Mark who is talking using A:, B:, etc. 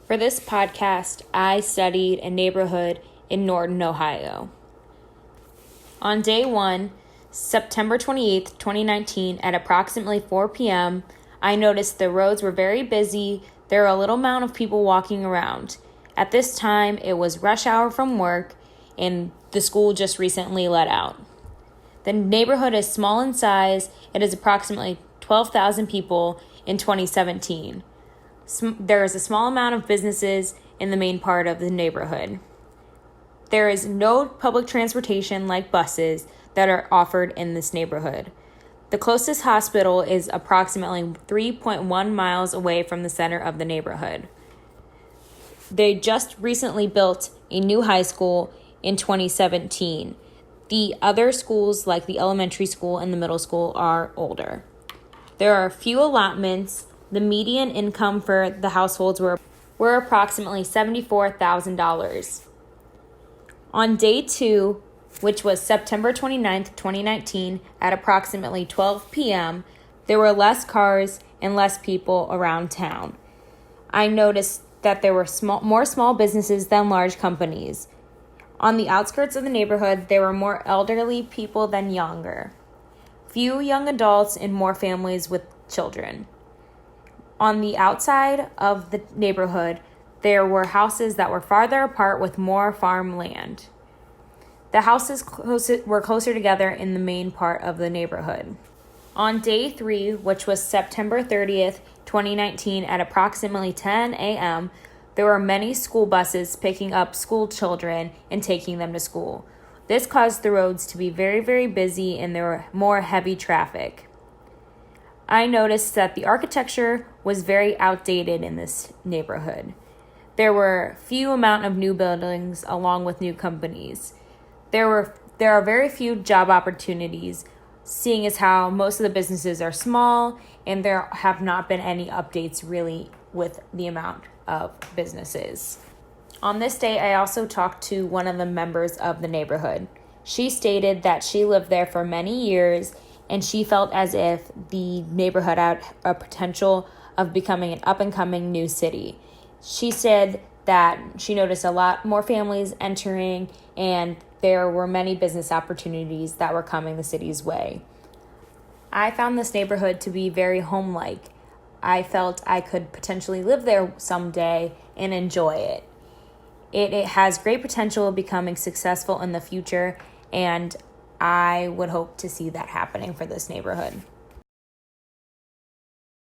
A: For this podcast, I studied a neighborhood in Norton, Ohio. On day 1, September 28th, 2019, at approximately 4 p.m., I noticed the roads were very busy. There were a little amount of people walking around. At this time, it was rush hour from work, and the school just recently let out. The neighborhood is small in size. It is approximately 12,000 people in 2017. There is a small amount of businesses in the main part of the neighborhood. There is no public transportation like buses that are offered in this neighborhood. The closest hospital is approximately 3.1 miles away from the center of the neighborhood. They just recently built a new high school in 2017. The other schools, like the elementary school and the middle school, are older. There are a few allotments. The median income for the households were approximately $74,000. On day 2, which was September 29th, 2019, at approximately 12 p.m., there were less cars and less people around town. I noticed that there were more small businesses than large companies. On the outskirts of the neighborhood, there were more elderly people than younger. Few young adults and more families with children. On the outside of the neighborhood, there were houses that were farther apart with more farmland. The houses were closer together in the main part of the neighborhood. On day 3, which was September 30th, 2019, at approximately 10 a.m., there were many school buses picking up school children and taking them to school. This caused the roads to be very, very busy, and there were more heavy traffic. I noticed that the architecture was very outdated in this neighborhood. There were few amount of new buildings along with new companies. There are very few job opportunities, seeing as how most of the businesses are small, and there have not been any updates really with the amount of businesses. On this day, I also talked to one of the members of the neighborhood. She stated that she lived there for many years, and she felt as if the neighborhood had a potential of becoming an up-and-coming new city. She said that she noticed a lot more families entering, and there were many business opportunities that were coming the city's way. I found this neighborhood to be very home-like. I felt I could potentially live there someday and enjoy it. It has great potential of becoming successful in the future, and I would hope to see that happening for this neighborhood.